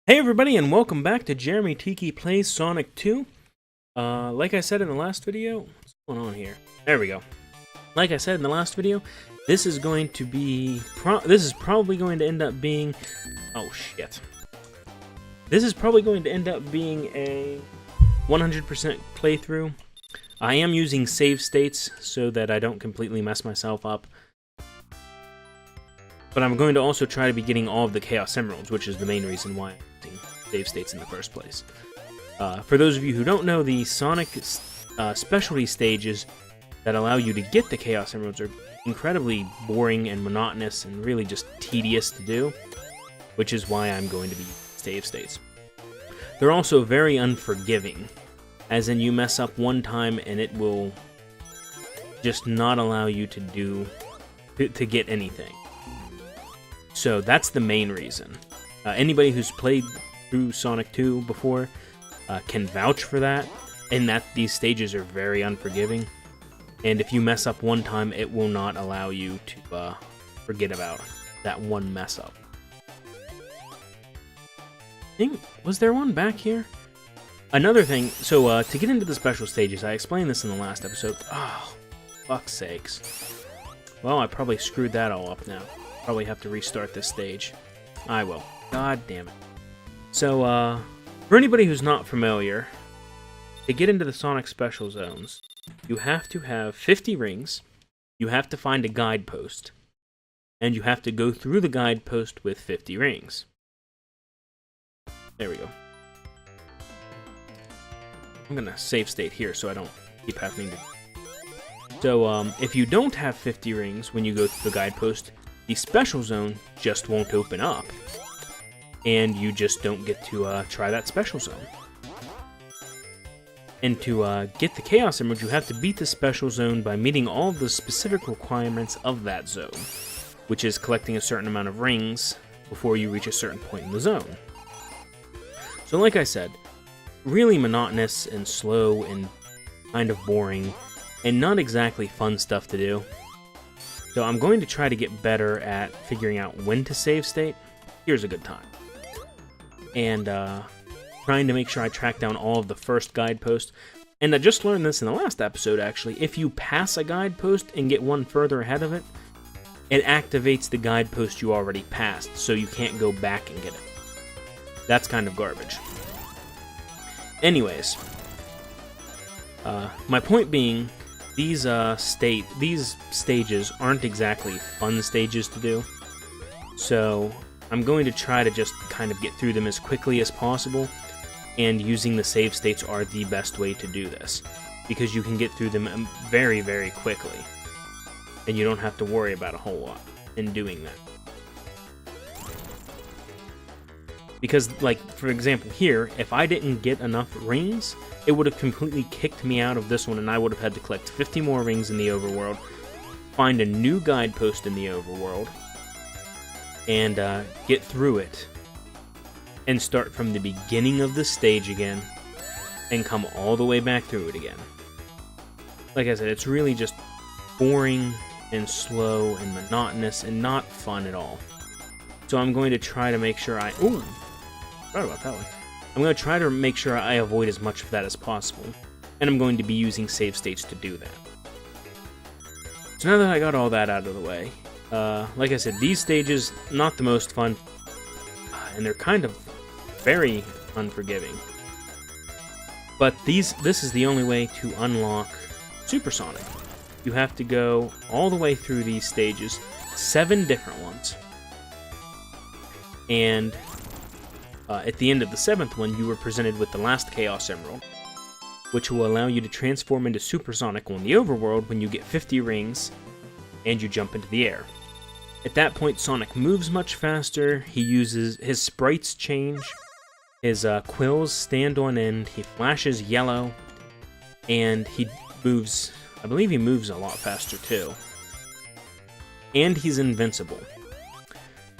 Hey everybody, and welcome back to JeremyTiki Plays Sonic 2. Like I said in the last video, what's going on here? There we go. Like I said in the last video, this is going to be, this is probably going to end up being, oh shit. This is probably going to end up being a 100% playthrough. I am using save states so that I don't completely mess myself up. But I'm going to also try to be getting all of the Chaos Emeralds, which is the main reason why I'm using save states in the first place. For those of you who don't know, the Sonic specialty stages that allow you to get the Chaos Emeralds are incredibly boring and monotonous and really just tedious to do, which is why I'm going to be using save states. They're also very unforgiving, as in you mess up one time and it will just not allow you to get anything. So that's the main reason. Anybody who's played through Sonic 2 before can vouch for that, and that these stages are very unforgiving. And if you mess up one time, it will not allow you to forget about that one mess up. Was there one back here? Another thing, so to get into the special stages, I explained this in the last episode. Oh, fuck's sakes. Well, I probably screwed that all up now. Probably have to restart this stage. I will. God damn it. So, for anybody who's not familiar, to get into the Sonic Special Zones, you have to have 50 rings, you have to find a guidepost, and you have to go through the guidepost with 50 rings. There we go. I'm gonna save state here so I don't keep having to... So, if you don't have 50 rings when you go through the guidepost, the special zone just won't open up, and you just don't get to try that special zone. And to get the Chaos Emerald, you have to beat the special zone by meeting all the specific requirements of that zone, which is collecting a certain amount of rings before you reach a certain point in the zone. So like I said, really monotonous and slow and kind of boring, and not exactly fun stuff to do. So I'm going to try to get better at figuring out when to save state. Here's a good time. And trying to make sure I track down all of the first guideposts. And I just learned this in the last episode, actually. If you pass a guidepost and get one further ahead of it, it activates the guidepost you already passed, so you can't go back and get it. That's kind of garbage. Anyways, my point being, these stages aren't exactly fun stages to do, so I'm going to try to just kind of get through them as quickly as possible, and using the save states are the best way to do this, because you can get through them very, very quickly, and you don't have to worry about a whole lot in doing that. Because, like, for example here, if I didn't get enough rings, it would have completely kicked me out of this one, and I would have had to collect 50 more rings in the overworld, find a new guidepost in the overworld, and get through it, and start from the beginning of the stage again, and come all the way back through it again. Like I said, it's really just boring and slow and monotonous and not fun at all. So I'm going to try to make sure Ooh! Forgot about that one. I'm going to try to make sure I avoid as much of that as possible, and I'm going to be using save states to do that. So now that I got all that out of the way, like I said, these stages, not the most fun, and they're kind of very unforgiving. But this is the only way to unlock Supersonic. You have to go all the way through these stages, 7 different ones. And at the end of the 7th one, you were presented with the last Chaos Emerald, which will allow you to transform into Supersonic on the overworld when you get 50 rings and you jump into the air. At that point, Sonic moves much faster, his sprites change, his quills stand on end, he flashes yellow, and he moves, I believe he moves a lot faster too. And he's invincible.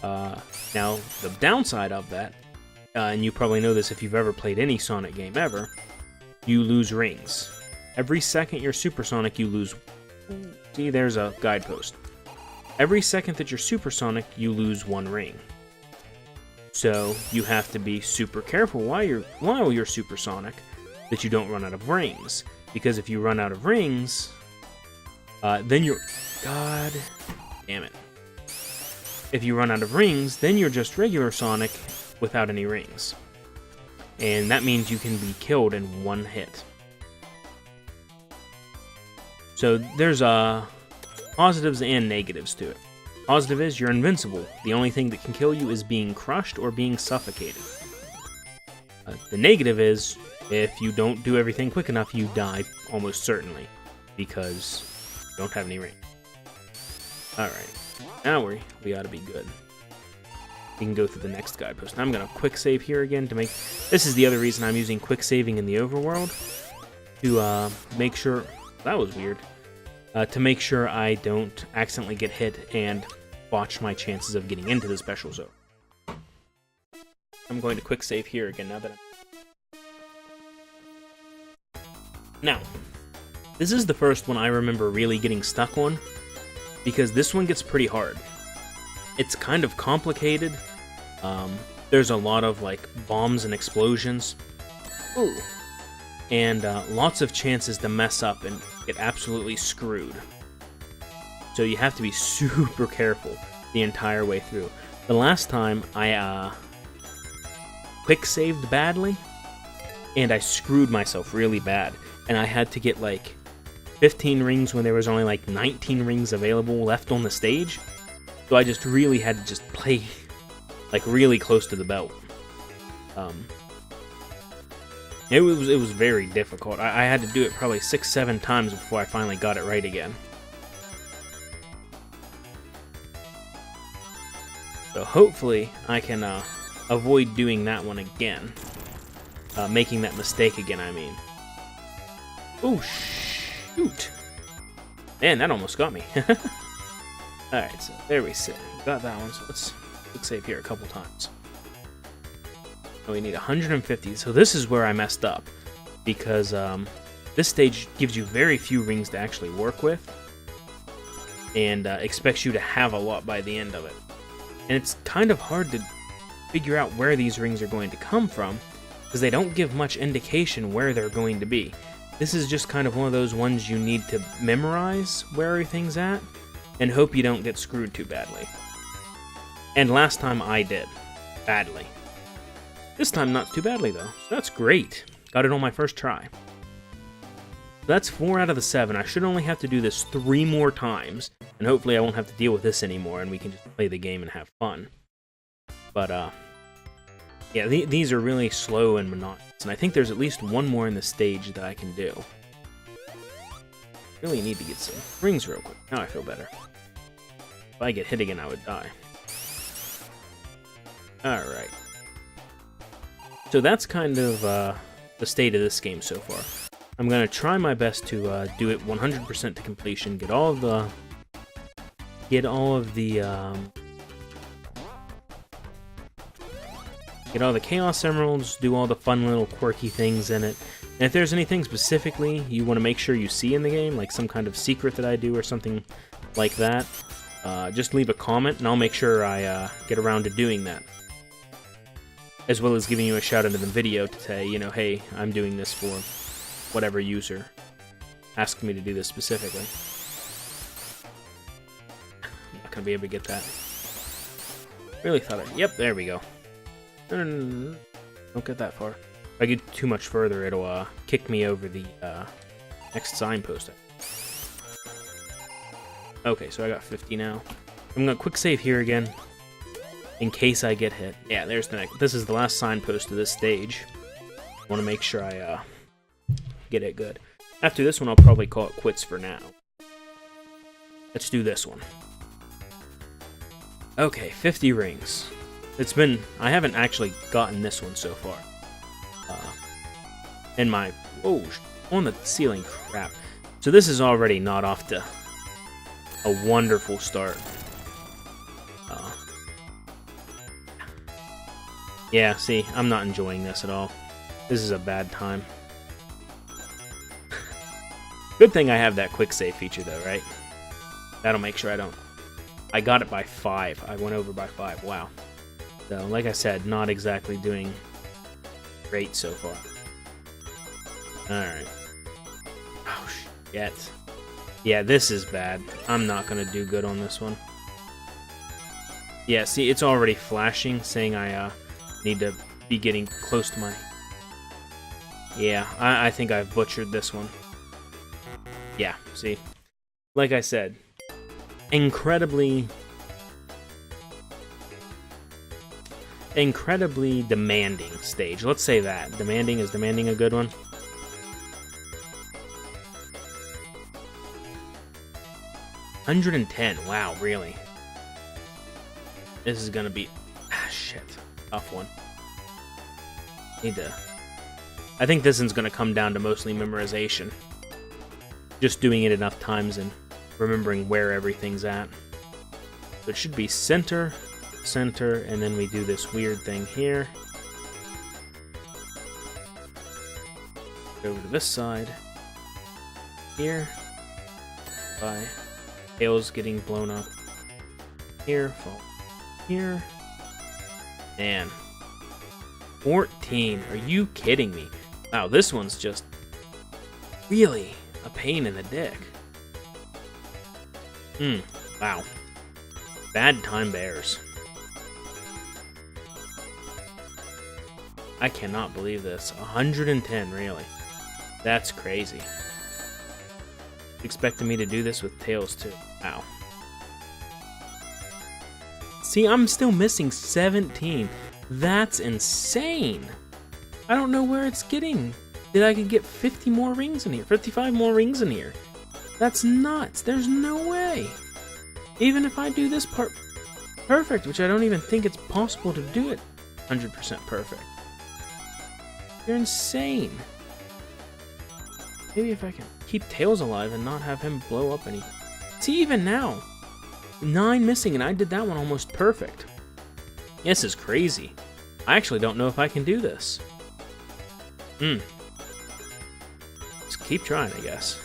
Now, the downside of that, and you probably know this if you've ever played any Sonic game ever, you lose rings. Every second you're Supersonic, you lose... See, there's a guidepost. Every second that you're Supersonic, you lose 1 ring. So you have to be super careful while you're supersonic that you don't run out of rings. Because if you run out of rings, then you're... God damn it. If you run out of rings, then you're just regular Sonic without any rings. And that means you can be killed in one hit. So there's positives and negatives to it. Positive is you're invincible. The only thing that can kill you is being crushed or being suffocated. The negative is if you don't do everything quick enough, you die almost certainly because you don't have any rings. Alright, now we ought to be good. We can go through the next guidepost. Now I'm going to quick save here again to make... This is the other reason I'm using quick saving in the overworld. To make sure... That was weird. To make sure I don't accidentally get hit and botch my chances of getting into the special zone. I'm going to quick save here again now that I'm... Now, this is the first one I remember really getting stuck on, because this one gets pretty hard. It's kind of complicated. There's a lot of, like, bombs and explosions. Ooh. And lots of chances to mess up and get absolutely screwed. So you have to be super careful the entire way through. The last time I quick saved badly, and I screwed myself really bad. And I had to get, like, 15 rings when there was only, like, 19 rings available left on the stage. So I just really had to just play, like, really close to the belt. It was very difficult. I had to do it probably 6-7 times before I finally got it right again. So hopefully I can avoid doing that one again. Making that mistake again, I mean. Oh, shoot. Man, that almost got me. Alright, so there we sit. Got that one, so let's save here a couple times. We need 150, so this is where I messed up. Because this stage gives you very few rings to actually work with. And expects you to have a lot by the end of it. And it's kind of hard to figure out where these rings are going to come from, because they don't give much indication where they're going to be. This is just kind of one of those ones you need to memorize where everything's at, and hope you don't get screwed too badly. And last time I did. Badly. This time not too badly though, so that's great. Got it on my first try. That's 4 out of the 7. I should only have to do this 3 more times, and hopefully I won't have to deal with this anymore, and we can just play the game and have fun. But, yeah, these are really slow and monotonous, and I think there's at least one more in the stage that I can do. Really need to get some rings real quick. Now I feel better. If I get hit again, I would die. Alright. So that's kind of the state of this game so far. I'm going to try my best to do it 100% to completion, get all of the Chaos Emeralds, do all the fun little quirky things in it. And if there's anything specifically you want to make sure you see in the game, like some kind of secret that I do or something like that, just leave a comment and I'll make sure I get around to doing that. As well as giving you a shout out in the video to say, you know, hey, I'm doing this for whatever user asked me to do this specifically. I'm not going to be able to get that. Really thought yep, there we go. Don't get that far. If I get too much further, it'll kick me over the next signpost. Okay, so I got 50 now. I'm going to quick save here again, in case I get hit. Yeah, there's the next. This is the last signpost of this stage. I want to make sure I get it good. After this one, I'll probably call it quits for now. Let's do this one. Okay, 50 rings. It's been... I haven't actually gotten this one so far. And my... Oh, on the ceiling. Crap. So this is already not off to a wonderful start. Yeah, see, I'm not enjoying this at all. This is a bad time. Good thing I have that quick save feature though, right? That'll make sure I don't... I got it by 5. I went over by 5. Wow. So, like I said, not exactly doing great so far. Alright. Oh, shit. Yeah, this is bad. I'm not gonna do good on this one. Yeah, see, it's already flashing, saying I need to be getting close to my... Yeah, I think I've butchered this one. Yeah, see? Like I said, incredibly demanding stage. Let's say that. Demanding, is demanding a good one? $110. Wow, really? This is gonna be... Ah, shit. Tough one. I think this one's gonna come down to mostly memorization. Just doing it enough times and remembering where everything's at. So it should be center, center, and then we do this weird thing here. Over to this side. Here. Bye. Tails getting blown up. Here, fall. Here. Man. 14. Are you kidding me? Wow, this one's just really a pain in the dick. Wow. Bad time bears. I cannot believe this. 110, really. That's crazy. Expecting me to do this with tails too. Wow. See, I'm still missing 17. That's insane. I don't know where it's getting. That I could get 50 more rings in here. 55 more rings in here. That's nuts. There's no way. Even if I do this part perfect, which I don't even think it's possible to do it 100% perfect. You're insane. Maybe if I can keep Tails alive and not have him blow up any... See, even now, 9 missing, and I did that one almost perfect. This is crazy. I actually don't know if I can do this. Let's keep trying, I guess.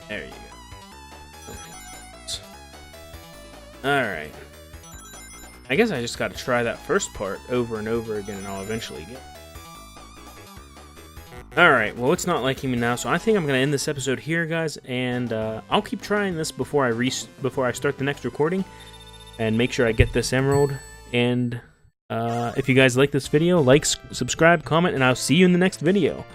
There you go. Alright. I guess I just gotta try that first part over and over again, and I'll eventually get it. Alright, well, it's not liking me now, so I think I'm gonna end this episode here, guys, and I'll keep trying this before I start the next recording, and make sure I get this emerald. And if you guys like this video, like, subscribe, comment, and I'll see you in the next video.